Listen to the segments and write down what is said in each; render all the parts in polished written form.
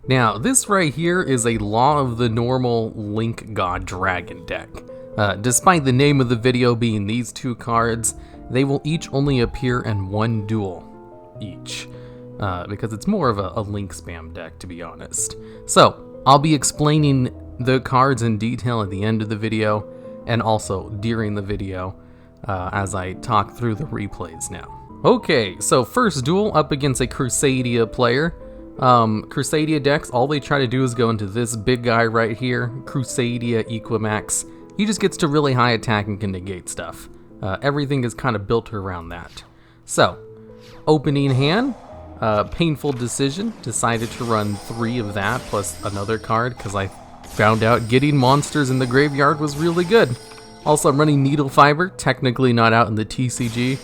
Now, this right here is a Law of the Normal Link God Dragon deck. Despite the name of the video being these two cards, they will each only appear in one duel each, because it's more of a Link spam deck, to be honest. So, I'll be explaining the cards in detail at the end of the video, and also during the video, as I talk through the replays now. Okay, so first duel up against a Crusadia player. Crusadia decks, all they try to do is go into this big guy right here, Crusadia Equimax. He just gets to really high attack and can negate stuff. Everything is kind of built around that. So, opening hand, painful decision, decided to run 3 of that plus another card because I found out getting monsters in the graveyard was really good. Also, I'm running Needle Fiber, technically not out in the TCG.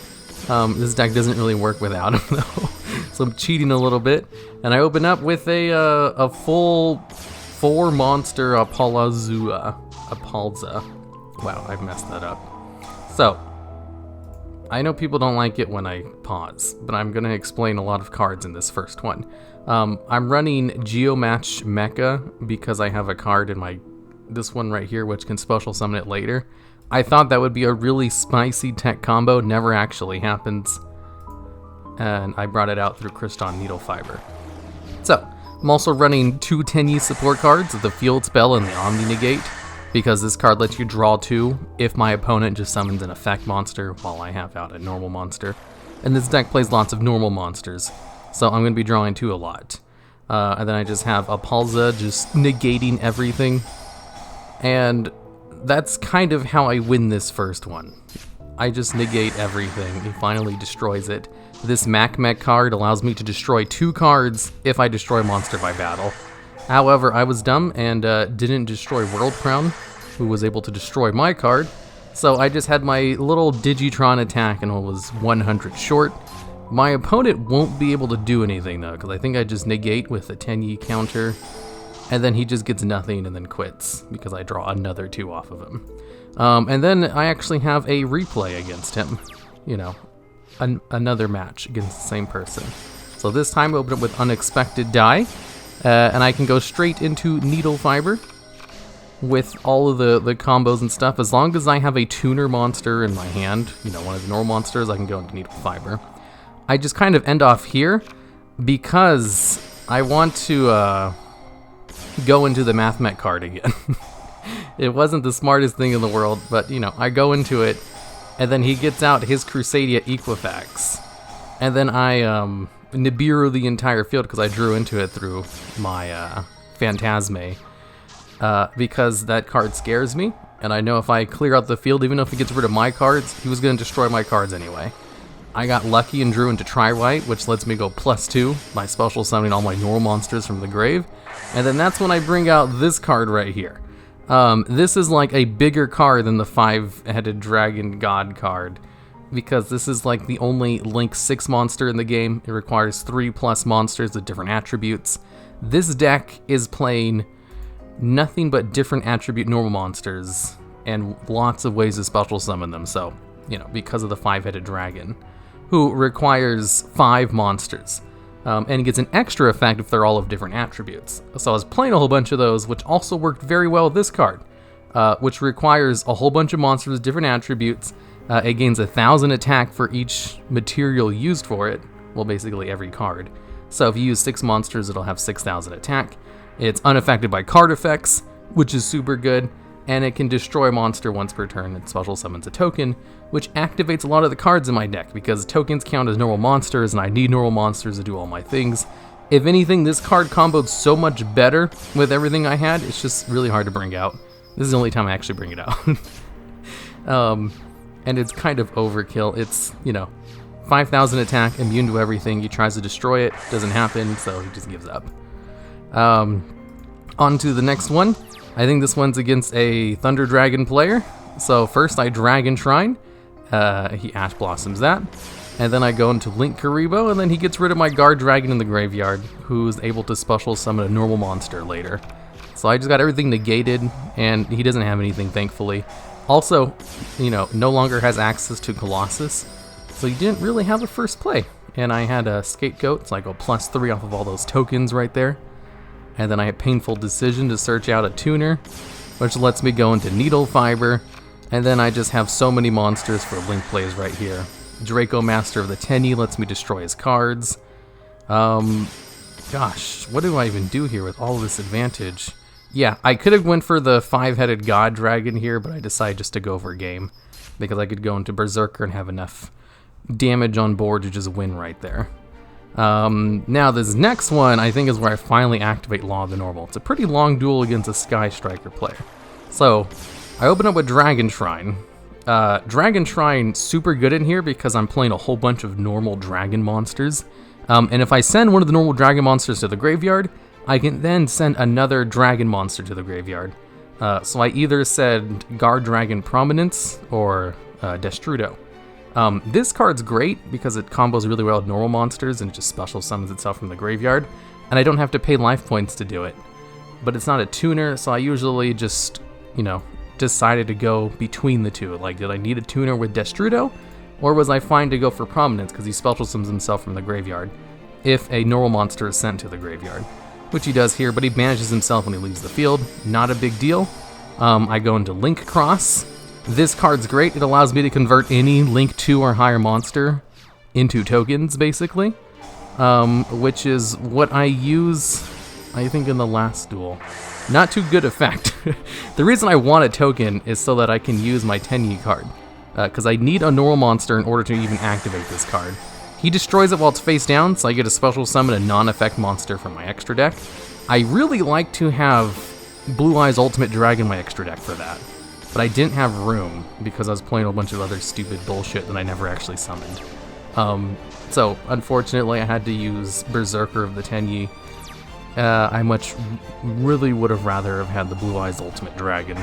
This deck doesn't really work without him though, so I'm cheating a little bit. And I open up with a full 4 monster Apalza. Wow, I've messed that up. So, I know people don't like it when I pause, but I'm gonna explain a lot of cards in this first one. I'm running Geomatch Mecha because I have a card in this one right here which can special summon it later. I thought that would be a really spicy tech combo, never actually happens. And I brought it out through Kriston Needle Fiber. So, I'm also running 2 Tenyi support cards, the Field Spell and the Omni Negate, because this card lets you draw 2 if my opponent just summons an effect monster while I have out a normal monster. And this deck plays lots of normal monsters, so I'm going to be drawing 2 a lot. And then I just have Apalza just negating everything. And that's kind of how I win this first one. I just negate everything. He finally destroys it. This Mech card allows me to destroy 2 cards if I destroy a monster by battle. However, I was dumb and didn't destroy World Crown, who was able to destroy my card. So I just had my little Digitron attack and it was 100 short. My opponent won't be able to do anything though, because I think I just negate with a Tenyi counter. And then he just gets nothing and then quits because I draw another 2 off of him. And then I actually have a replay against him. You know, another match against the same person. So this time I open it with Unexpected Die. And I can go straight into Needle Fiber with all of the combos and stuff. As long as I have a tuner monster in my hand, you know, one of the normal monsters, I can go into Needle Fiber. I just kind of end off here because I want to go into the Mathmech card again. It wasn't the smartest thing in the world, but you know, I go into it, and then he gets out his Crusadia Equifax, and then I Nibiru the entire field because I drew into it through my Phantasme, because that card scares me, and I know if I clear out the field, even if he gets rid of my cards, he was going to destroy my cards anyway. I got lucky and drew into Tri-White, which lets me go +2 by special summoning all my normal monsters from the grave. And then that's when I bring out this card right here. This is like a bigger card than the 5-headed dragon god card, because this is like the only Link 6 monster in the game. It requires 3+ monsters with different attributes. This deck is playing nothing but different attribute normal monsters and lots of ways to special summon them. So, you know, because of the 5-headed dragon, who requires 5 monsters. And gets an extra effect if they're all of different attributes. So I was playing a whole bunch of those, which also worked very well with this card, which requires a whole bunch of monsters with different attributes. It gains 1,000 attack for each material used for it. Well, basically every card. So if you use 6 monsters, it'll have 6,000 attack. It's unaffected by card effects, which is super good. And it can destroy a monster once per turn and special summons a token, which activates a lot of the cards in my deck because tokens count as normal monsters and I need normal monsters to do all my things. If anything, this card comboed so much better with everything I had, it's just really hard to bring out. This is the only time I actually bring it out. And it's kind of overkill. It's, you know, 5,000 attack, immune to everything. He tries to destroy it, doesn't happen, so he just gives up. On to the next one. I think this one's against a Thunder Dragon player. So first I Dragon Shrine. He Ash Blossoms that. And then I go into Link Karibo, and then he gets rid of my Guard Dragon in the graveyard, who's able to special summon a normal monster later. So I just got everything negated, and he doesn't have anything, thankfully. Also, you know, no longer has access to Colossus, so he didn't really have a first play. And I had a Scapegoat, so I go +3 off of all those tokens right there. And then I have Painful Decision to search out a tuner, which lets me go into Needle Fiber. And then I just have so many monsters for link plays right here. Draco Master of the Tenyi lets me destroy his cards. Gosh, what do I even do here with all this advantage? Yeah, I could have went for the 5-headed God Dragon here, but I decided just to go for a game. Because I could go into Berserker and have enough damage on board to just win right there. Now this next one, I think, is where I finally activate Law of the Normal. It's a pretty long duel against a Sky Striker player. So, I open up with Dragon Shrine. Dragon Shrine, super good in here because I'm playing a whole bunch of normal dragon monsters. And if I send one of the normal dragon monsters to the graveyard, I can then send another dragon monster to the graveyard. So I either send Guard Dragon Prominence or Destrudo. This card's great because it combos really well with normal monsters and it just special summons itself from the graveyard, and I don't have to pay life points to do it. But it's not a tuner, so I usually just, decided to go between the two. Like, did I need a tuner with Destrudo, or was I fine to go for Prominence because he special summons himself from the graveyard if a normal monster is sent to the graveyard? Which he does here, but he banishes himself when he leaves the field. Not a big deal. I go into Link Cross. This card's great. It allows me to convert any Link 2 or higher monster into tokens, basically. Which is what I use, I think, in the last duel. Not too good effect. The reason I want a token is so that I can use my Tenyi card. Because I need a normal monster in order to even activate this card. He destroys it while it's face down, so I get a special summon a non-effect monster from my extra deck. I really like to have Blue Eyes Ultimate Dragon in my extra deck for that. But I didn't have room because I was playing a bunch of other stupid bullshit that I never actually summoned. So, unfortunately, I had to use Berserker of the Tenyi. I really would have rather have had the Blue Eyes Ultimate Dragon.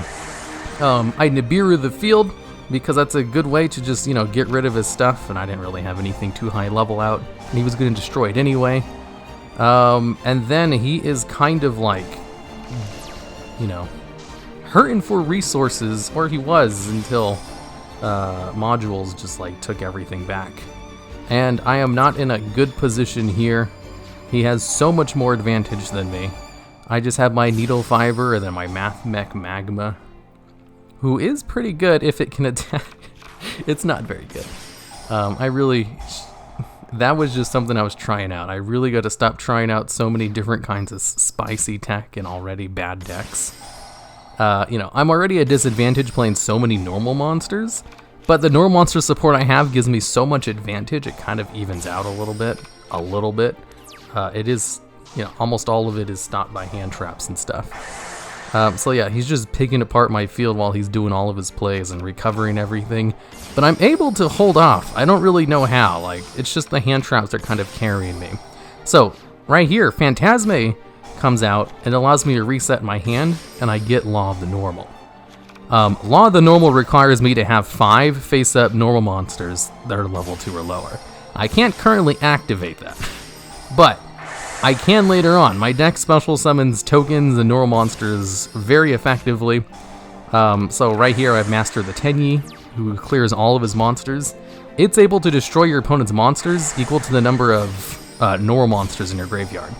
I Nibiru the field, because that's a good way to just, get rid of his stuff, and I didn't really have anything too high level out, and he was going to destroy it anyway. And then he is kind of like, hurting for resources, or he was until modules just took everything back. And I am not in a good position here. He has so much more advantage than me. I just have my Needle Fiber and then my Math Mech Magma, who is pretty good if it can attack. It's not very good. That was just something I was trying out. I really got to stop trying out so many different kinds of spicy tech in already bad decks. I'm already at a disadvantage playing so many normal monsters, but the normal monster support I have gives me so much advantage, it kind of evens out a little bit. It is, almost all of it is stopped by hand traps and stuff. So yeah, he's just picking apart my field while he's doing all of his plays and recovering everything. But I'm able to hold off. I don't really know how. It's just the hand traps that are kind of carrying me. So, right here, Phantasme comes out and allows me to reset my hand, and I get Law of the Normal. Law of the Normal requires me to have 5 face-up normal monsters that are level 2 or lower. I can't currently activate that, but I can later on. My deck special summons tokens and normal monsters very effectively. So right here I have Master of the Tenyi, who clears all of his monsters. It's able to destroy your opponent's monsters equal to the number of normal monsters in your graveyard.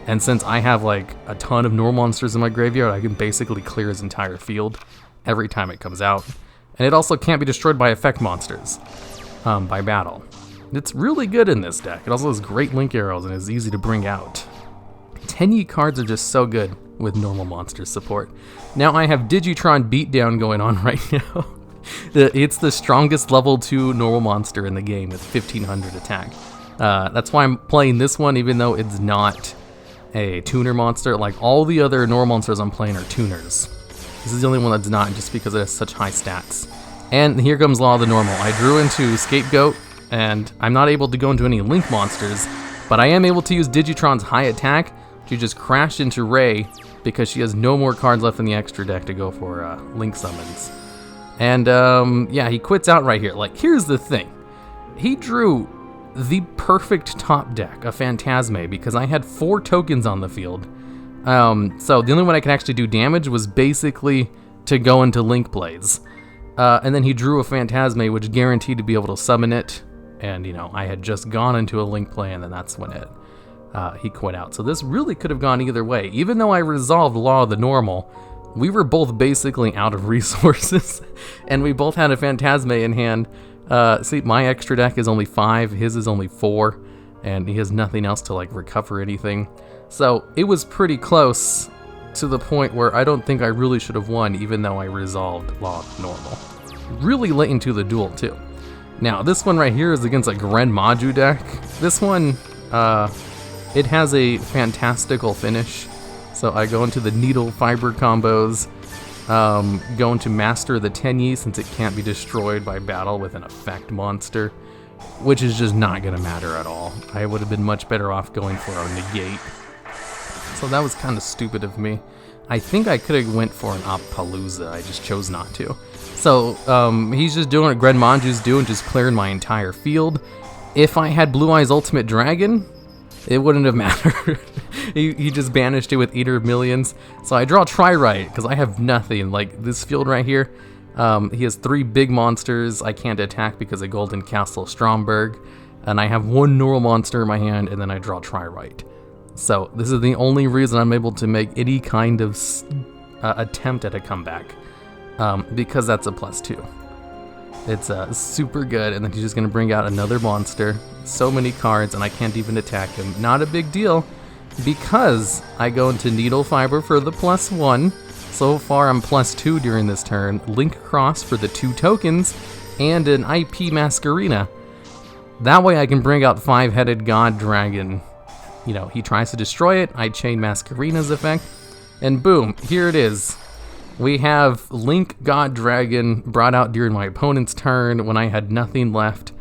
And since I have a ton of normal monsters in my graveyard, I can basically clear his entire field every time it comes out. And it also can't be destroyed by effect monsters by battle. It's really good in this deck. It also has great link arrows and is easy to bring out. Tenyi cards are just so good with normal monster support. Now I have Digitron Beatdown going on right now. It's the strongest level 2 normal monster in the game with 1500 attack. That's why I'm playing this one, even though it's not a tuner monster. All the other normal monsters I'm playing are tuners. This is the only one that's not, just because it has such high stats. And here comes Law of the Normal. I drew into Scapegoat, and I'm not able to go into any Link monsters, but I am able to use Digitron's high attack to just crash into Ray because she has no more cards left in the extra deck to go for Link summons. And yeah, he quits out right here. Here's the thing. He drew the perfect top deck, a Phantasme, because I had 4 tokens on the field. So the only one I could actually do damage was basically to go into Link plays. And then he drew a Phantasme, which guaranteed to be able to summon it. And, I had just gone into a Link play, and then that's when it he quit out. So this really could have gone either way. Even though I resolved Law of the Normal, we were both basically out of resources, and we both had a Phantasme in hand. See, my extra deck is only 5, his is only 4, and he has nothing else to like recover anything. So it was pretty close to the point where I don't think I really should have won, even though I resolved Law of the Normal. Really late into the duel too. Now this one right here is against a Gren Maju deck. This one, it has a fantastical finish. So I go into the needle fiber combos, go into Master the Tenyi since it can't be destroyed by battle with an effect monster, which is just not going to matter at all. I would have been much better off going for a negate. So that was kind of stupid of me. I think I could have went for an Appaloosa, I just chose not to. So he's just doing what Gren Maju's doing, just clearing my entire field. If I had Blue Eyes Ultimate Dragon, it wouldn't have mattered. he just banished it with Eater of Millions. So I draw Tri-Right, because I have nothing. Like, this field right here, he has 3 big monsters I can't attack because of Golden Castle Stromberg. And I have 1 normal monster in my hand, and then I draw Tri-Right. So this is the only reason I'm able to make any kind of attempt at a comeback. Because that's a +2. It's super good, and then he's just going to bring out another monster. So many cards, and I can't even attack him. Not a big deal, because I go into Needle Fiber for the +1. So far I'm +2 during this turn. Link Cross for the 2 tokens, and an IP Masquerena. That way I can bring out 5-headed God Dragon. You know, he tries to destroy it, I chain Masquerena's effect, and boom, here it is. We have Link God Dragon brought out during my opponent's turn when I had nothing left.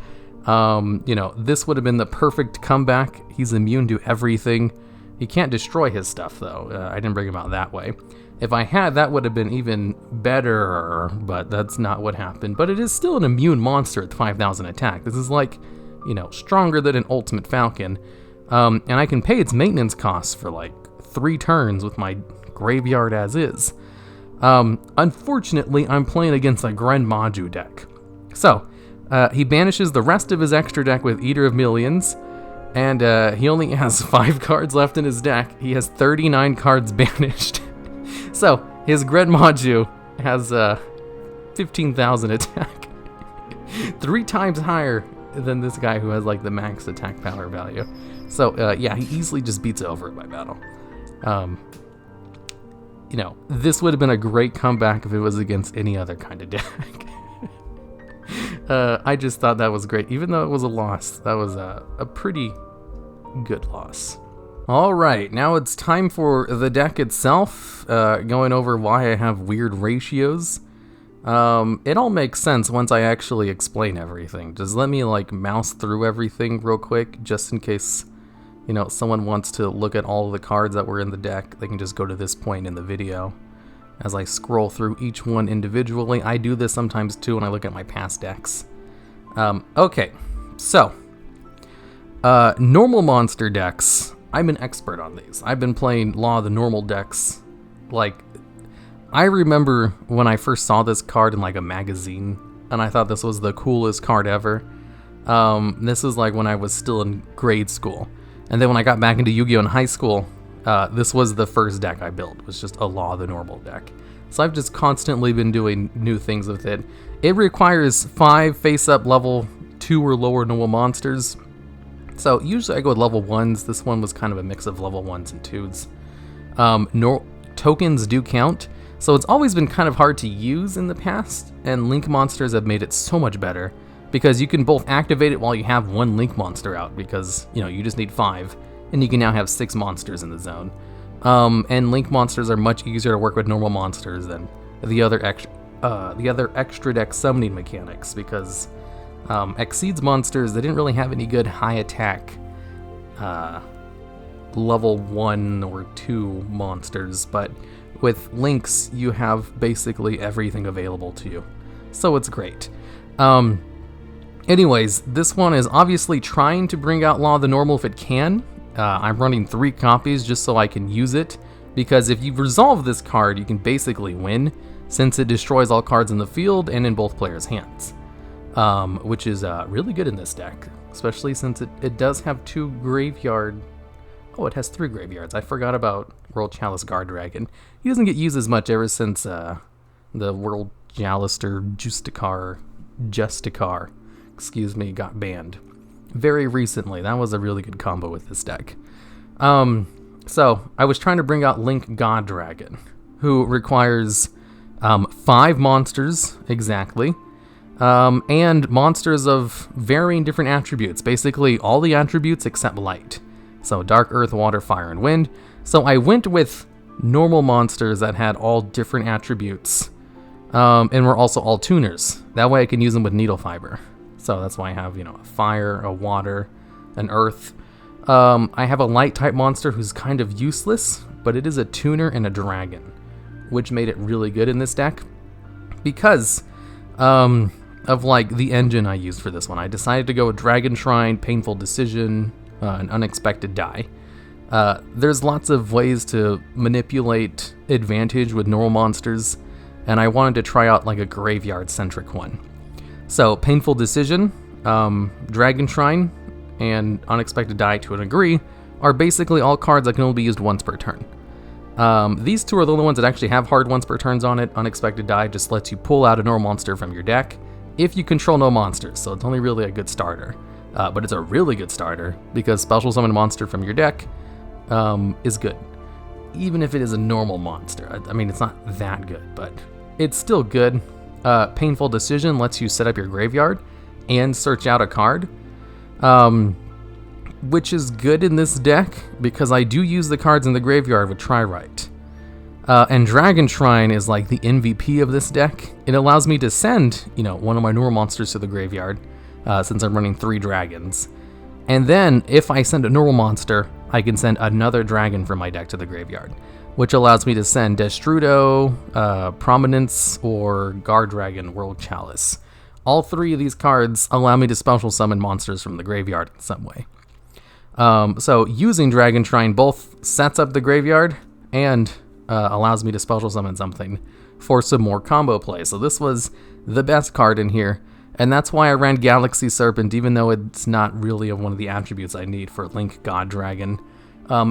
You know, this would have been the perfect comeback. He's immune to everything. He can't destroy his stuff, though. I didn't bring him out that way. If I had, that would have been even better, but that's not what happened. But it is still an immune monster at 5,000 attack. This is like, you know, stronger than an Ultimate Falcon. And I can pay its maintenance costs for like 3 turns with my graveyard as is. Unfortunately, I'm playing against a Gren Maju deck. So, he banishes the rest of his extra deck with Eater of Millions, and he only has 5 cards left in his deck. He has 39 cards banished. So, his Gren Maju has 15,000 attack. 3 times higher than this guy who has like the max attack power value. So, yeah, he easily just beats over it by battle. You know, this would have been a great comeback if it was against any other kind of deck. I just thought that was great. Even though it was a loss, that was a pretty good loss. Alright, now it's time for the deck itself, going over why I have weird ratios. It all makes sense once I actually explain everything. Just let me like mouse through everything real quick, just in case, you know, someone wants to look at all of the cards that were in the deck. They can just go to this point in the video. As I scroll through each one individually, I do this sometimes too when I look at my past decks. Okay, so, normal monster decks. I'm an expert on these. I've been playing Law of the Normal decks. Like, I remember when I first saw this card in like a magazine, and I thought this was the coolest card ever. This was like when I was still in grade school. And then when I got back into Yu-Gi-Oh! In high school, this was the first deck I built. It was just a Law of the Normal deck. So I've just constantly been doing new things with it. It requires 5 face-up level 2 or lower normal monsters. So usually I go with level 1s. This one was kind of a mix of level 1s and 2s. Tokens do count. So it's always been kind of hard to use in the past, and Link monsters have made it so much better. Because you can both activate it while you have 1 Link monster out, because, you know, you just need 5, and you can now have 6 monsters in the zone. And Link monsters are much easier to work with normal monsters than the other extra deck summoning mechanics, because Exceeds monsters, they didn't really have any good high attack level 1 or 2 monsters, but with Links, you have basically everything available to you. So it's great. Anyways, this one is obviously trying to bring out Law of the Normal if it can. I'm running 3 copies just so I can use it, because if you resolve this card, you can basically win, since it destroys all cards in the field and in both players' hands. Which is really good in this deck, especially since it does have 2 graveyard Oh, it has 3 graveyards. I forgot about World Chalice Guard Dragon. He doesn't get used as much ever since the World Jalister Justicar, excuse me, got banned. Very recently. That was a really good combo with this deck. So, I was trying to bring out Link God Dragon, who requires 5 monsters, exactly, and monsters of varying different attributes. Basically, all the attributes except light. So, Dark, Earth, Water, Fire, and Wind. So, I went with normal monsters that had all different attributes, and were also all tuners. That way I can use them with Needle Fiber. So, that's why I have, a Fire, a Water, an Earth. I have a light type monster who's kind of useless, but it is a tuner and a dragon, which made it really good in this deck because of like the engine I used for this one. I decided to go with Dragon Shrine, Painful Decision, an Unexpected Die. There's lots of ways to manipulate advantage with normal monsters, and I wanted to try out like a graveyard centric one. So Painful Decision, Dragon Shrine, and Unexpected Die to a degree are basically all cards that can only be used once per turn. These two are the only ones that actually have hard once per turns on it. Unexpected Die just lets you pull out a normal monster from your deck if you control no monsters, so it's only really a good starter. But it's a really good starter because special summon a monster from your deck is good. Even if it is a normal monster. I mean, it's not that good, but it's still good. Painful Decision lets you set up your graveyard and search out a card. Which is good in this deck because I do use the cards in the graveyard with Tri-Rite. And Dragon Shrine is like the MVP of this deck. It allows me to send, one of my normal monsters to the graveyard, since I'm running 3 dragons. And then, if I send a normal monster, I can send another dragon from my deck to the graveyard, which allows me to send Destrudo, Prominence, or Guard Dragon World Chalice. All 3 of these cards allow me to special summon monsters from the graveyard in some way. So using Dragon Shrine both sets up the graveyard and allows me to special summon something for some more combo play. So this was the best card in here, and that's why I ran Galaxy Serpent, even though it's not really one of the attributes I need for Link God Dragon.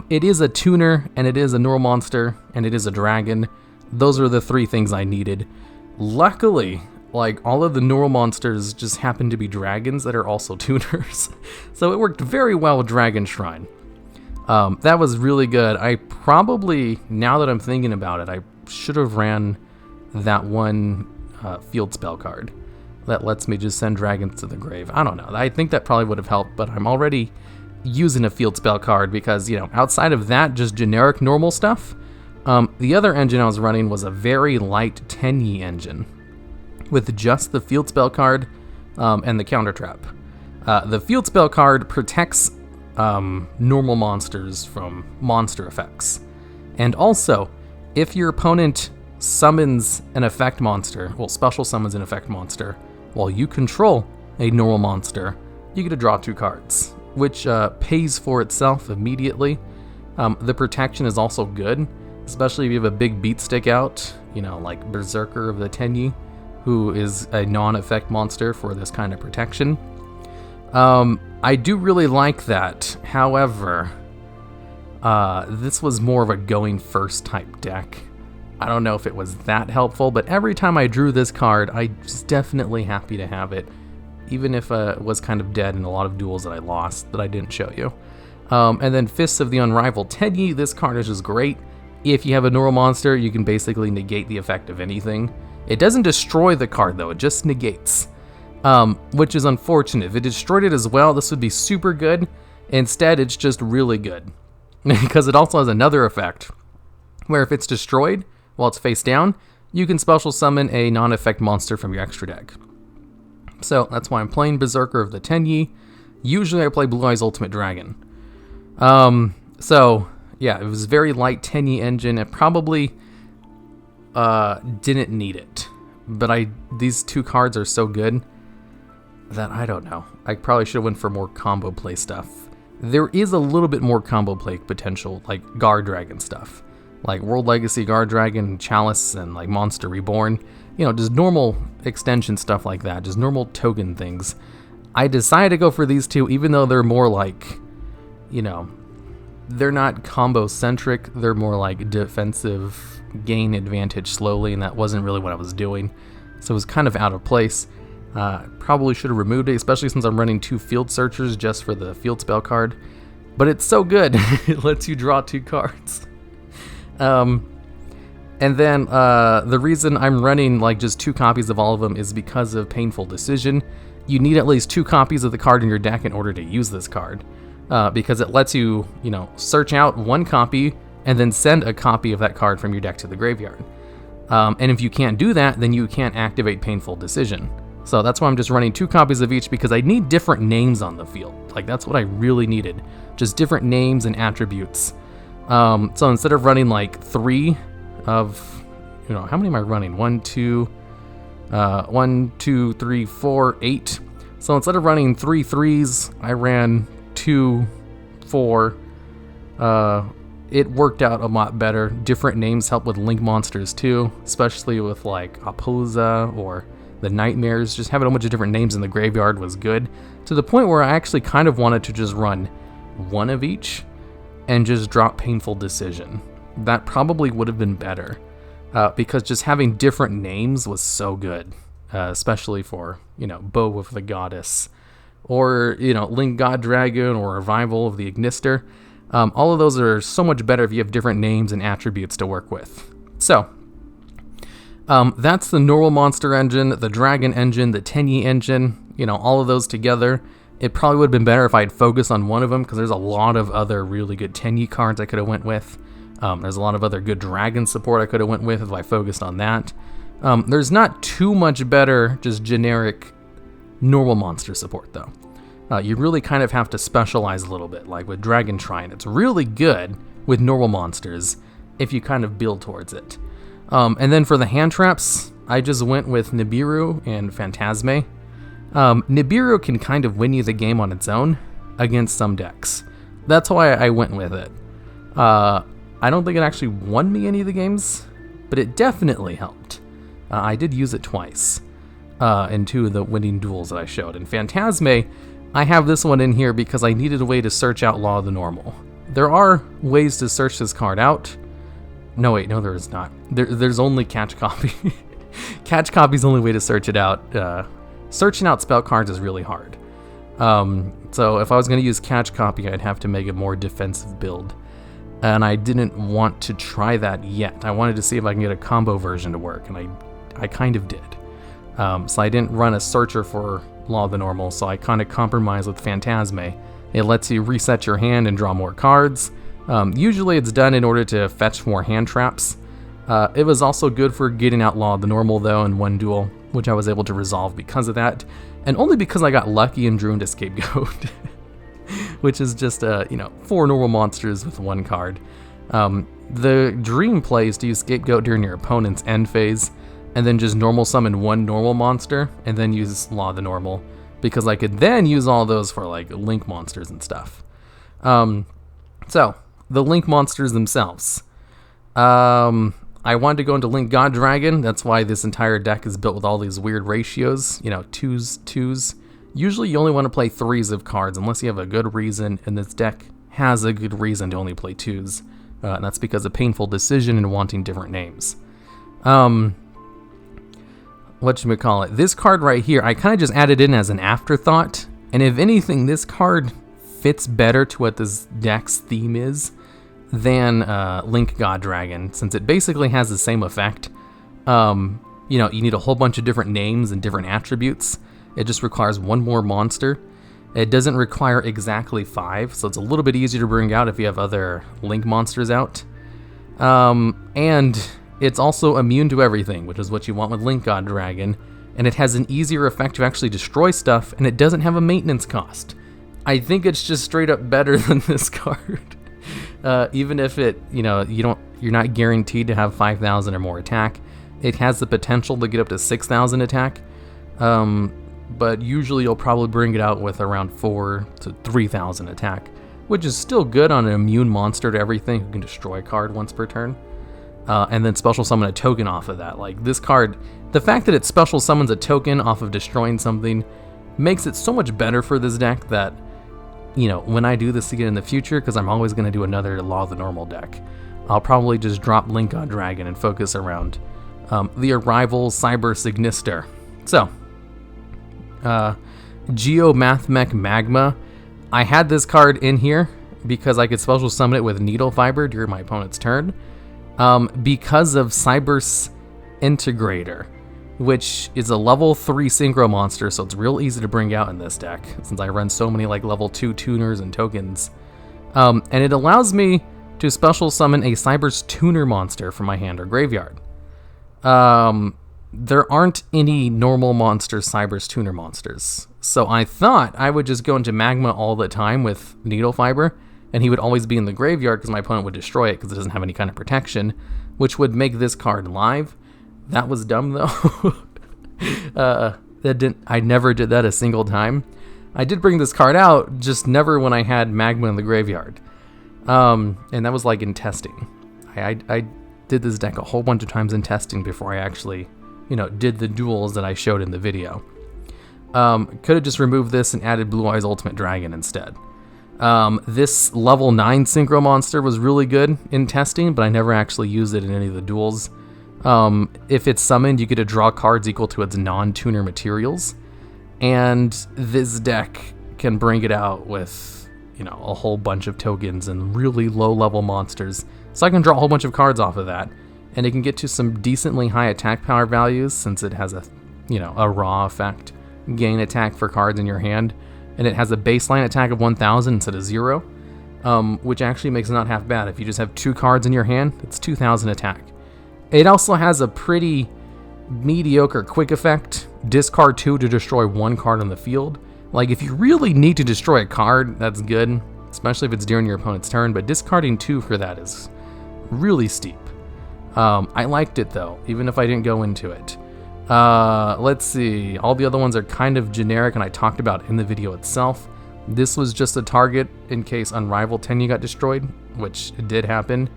It is a tuner, and it is a normal monster, and it is a dragon. Those are the 3 things I needed. Luckily, all of the normal monsters just happen to be dragons that are also tuners. So it worked very well with Dragon Shrine. That was really good. I probably, now that I'm thinking about it, I should have ran that one field spell card that lets me just send dragons to the grave. I don't know. I think that probably would have helped, but I'm already using a field spell card because, outside of that, just generic normal stuff. The other engine I was running was a very light Tenyi engine with just the field spell card and the counter trap. The field spell card protects normal monsters from monster effects. And also, if your opponent summons an effect monster, special summons an effect monster, while you control a normal monster, you get to draw 2 cards, which pays for itself immediately. The protection is also good, especially if you have a big beat stick out, like Berserker of the Tenyi, who is a non-effect monster for this kind of protection. I do really like that. However, this was more of a going first type deck. I don't know if it was that helpful, but every time I drew this card, I was definitely happy to have it, even if it was kind of dead in a lot of duels that I lost that I didn't show you. And then Fists of the Unrivaled Tenyi, this card is just great. If you have a normal monster, you can basically negate the effect of anything. It doesn't destroy the card, though. It just negates, which is unfortunate. If it destroyed it as well, this would be super good. Instead, it's just really good because it also has another effect where if it's destroyed while it's face down, you can special summon a non-effect monster from your extra deck. So that's why I'm playing Berserker of the Tenyi. Usually I play Blue Eyes Ultimate Dragon. So yeah, it was very light Tenyi engine. It probably didn't need it, but these 2 cards are so good that I don't know. I probably should have went for more combo play stuff. There is a little bit more combo play potential, like Guard Dragon stuff, like World Legacy Guard Dragon, Chalice, and like Monster Reborn. Just normal extension stuff like that, just normal token things. I decided to go for these 2, even though they're more like, they're not combo centric, they're more like defensive, gain advantage slowly, and that wasn't really what I was doing. So it was kind of out of place. Probably should have removed it, especially since I'm running 2 field searchers just for the field spell card. But it's so good, it lets you draw 2 cards. And then the reason I'm running like just 2 copies of all of them is because of Painful Decision. You need at least 2 copies of the card in your deck in order to use this card. Because it lets you, search out 1 copy and then send a copy of that card from your deck to the graveyard. And if you can't do that, then you can't activate Painful Decision. So that's why I'm just running 2 copies of each, because I need different names on the field. Like, that's what I really needed. Just different names and attributes. So instead of running like 3 of, how many am I running? 1, 2, 3, 4, 8. So instead of running 3 3s, I ran 2, 4. It worked out a lot better. Different names help with link monsters too, especially with like Aposa or the Nightmares. Just having a bunch of different names in the graveyard was good, to the point where I actually kind of wanted to just run 1 of each and just drop Painful Decision. That probably would have been better, because just having different names was so good, especially for, Bow of the Goddess, or, Link God Dragon, or Revival of the Ignister. All of those are so much better if you have different names and attributes to work with. So, that's the normal monster engine, the dragon engine, the Tenyi engine, all of those together. It probably would have been better if I had focused on one of them, because there's a lot of other really good Tenyi cards I could have went with. There's a lot of other good dragon support I could have went with if I focused on that. There's not too much better just generic normal monster support though. You really kind of have to specialize a little bit, like with Dragon Shrine. It's really good with normal monsters if you kind of build towards it. And then for the hand traps, I just went with Nibiru and Phantasme. Nibiru can kind of win you the game on its own against some decks. That's why I went with it. I don't think it actually won me any of the games, but it definitely helped. I did use it twice in 2 of the winning duels that I showed. And Phantasme, I have this one in here because I needed a way to search out Law of the Normal. There are ways to search this card out. No, wait, no, there is not. There's only Catch Copy. Catch Copy is the only way to search it out. Searching out spell cards is really hard. So if I was going to use Catch Copy, I'd have to make a more defensive build. And I didn't want to try that yet. I wanted to see if I can get a combo version to work, and I kind of did. So I didn't run a searcher for Law of the Normal, so I kind of compromised with Phantasme. It lets you reset your hand and draw more cards. Usually it's done in order to fetch more hand traps. It was also good for getting out Law of the Normal though in 1 duel, which I was able to resolve because of that, and only because I got lucky and drew into Scapegoat. Which is just 4 normal monsters with 1 card. The dream play is to use Scapegoat during your opponent's end phase, and then just normal summon 1 normal monster, and then use Law of the Normal, because I could then use all those for like link monsters and stuff. So the link monsters themselves. I wanted to go into Link God Dragon. That's why this entire deck is built with all these weird ratios. 2s. Usually you only want to play 3s of cards unless you have a good reason, and this deck has a good reason to only play 2s. And that's because of Painful Decision and wanting different names. Whatchamacallit, this card right here, I kind of just added in as an afterthought, and if anything, this card fits better to what this deck's theme is than Link God Dragon, since it basically has the same effect. You need a whole bunch of different names and different attributes. It just requires 1 more monster. It doesn't require exactly 5, so it's a little bit easier to bring out if you have other Link monsters out. And it's also immune to everything, which is what you want with Link God Dragon. And it has an easier effect to actually destroy stuff, and it doesn't have a maintenance cost. I think it's just straight up better than this card. Even if it, you're not guaranteed to have 5,000 or more attack. It has the potential to get up to 6,000 attack. But usually you'll probably bring it out with around 4,000 to 3,000 attack, which is still good on an immune monster to everything who can destroy a card once per turn. And then special summon a token off of that. Like this card, the fact that it special summons a token off of destroying something makes it so much better for this deck that you know, when I do this again in the future, because I'm always going to do another Law of the Normal deck, I'll probably just drop Link God Dragon and focus around the Arrival Cyber Signister. So, Geomathmech Magma. I had this card in here because I could special summon it with Needle Fiber during my opponent's turn. Because of Cyber's Integrator, which is a level 3 synchro monster, so it's real easy to bring out in this deck, since I run so many like level 2 tuners and tokens. And it allows me to special summon a Cyber's Tuner monster from my hand or graveyard. There aren't any normal monster Cyber's Tuner monsters, so I thought I would just go into Magma all the time with Needle Fiber, and he would always be in the graveyard because my opponent would destroy it because it doesn't have any kind of protection, which would make this card live. That was dumb though. I never did that a single time. I did bring this card out, just never when I had Magma in the graveyard. And that was like in testing. I did this deck a whole bunch of times in testing before I actually, you know, did the duels that I showed in the video. Could have just removed this and added Blue Eyes Ultimate Dragon instead. This level 9 synchro monster was really good in testing, but I never actually used it in any of the duels. If it's summoned, you get to draw cards equal to its non-tuner materials, and this deck can bring it out with, you know, a whole bunch of tokens and really low-level monsters, so I can draw a whole bunch of cards off of that, and it can get to some decently high attack power values since it has a, you know, a raw effect, gain attack for cards in your hand, and it has a baseline attack of 1,000 instead of 0, which actually makes it not half bad. If you just have 2 cards in your hand, it's 2,000 attack. It also has a pretty mediocre quick effect, discard 2 to destroy 1 card on the field. Like, if you really need to destroy a card, that's good, especially if it's during your opponent's turn, but discarding 2 for that is really steep. I liked it though, even if I didn't go into it. Let's see, all the other ones are kind of generic and I talked about in the video itself. This was just a target in case Unrivaled Tenyi got destroyed, which did happen.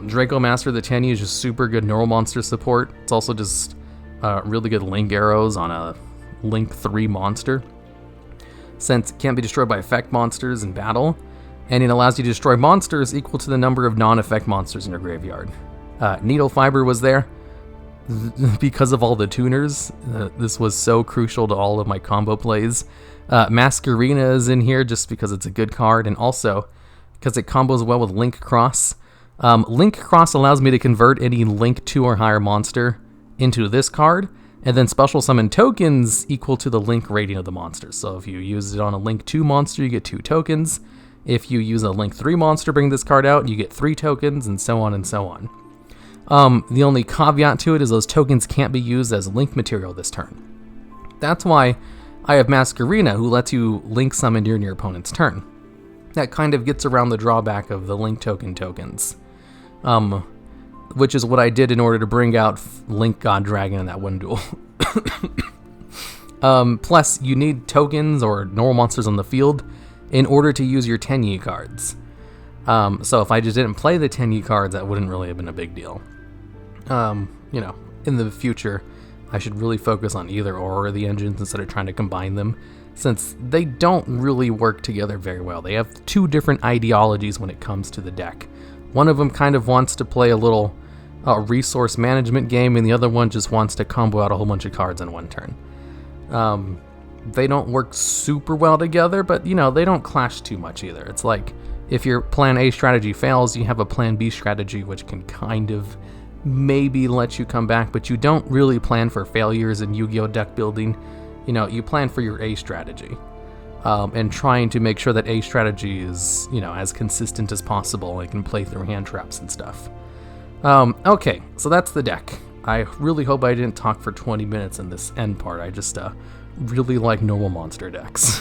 Draco Master the Tenyi is just super good neural monster support. It's also just really good link arrows on a link 3 monster, since it can't be destroyed by effect monsters in battle, and it allows you to destroy monsters equal to the number of non-effect monsters in your graveyard. Needle Fiber was there because of all the tuners. This was so crucial to all of my combo plays. Masquerena is in here just because it's a good card, and also because it combos well with Link Cross. Link Cross allows me to convert any Link 2 or higher monster into this card, and then special summon tokens equal to the Link rating of the monster. So if you use it on a Link 2 monster, you get 2 tokens. If you use a Link 3 monster, bring this card out, you get 3 tokens, and so on and so on. The only caveat to it is those tokens can't be used as Link material this turn. That's why I have Masquerena, who lets you Link summon during your opponent's turn. That kind of gets around the drawback of the Link tokens. Which is what I did in order to bring out Link God Dragon in that one duel. Plus, you need tokens or normal monsters on the field in order to use your Tenyi cards. So if I just didn't play the Tenyi cards, that wouldn't really have been a big deal. You know, in the future, I should really focus on either or the engines instead of trying to combine them, since they don't really work together very well. They have 2 different ideologies when it comes to the deck. One of them kind of wants to play a little resource management game, and the other one just wants to combo out a whole bunch of cards in one turn. They don't work super well together, but, you know, they don't clash too much either. It's like, if your plan A strategy fails, you have a plan B strategy, which can kind of maybe let you come back, but you don't really plan for failures in Yu-Gi-Oh! Deck building. You know, you plan for your A strategy, and trying to make sure that A strategy is, you know, as consistent as possible and can play through hand traps and stuff. Okay, so that's the deck. I really hope I didn't talk for 20 minutes in this end part. I just really like normal monster decks.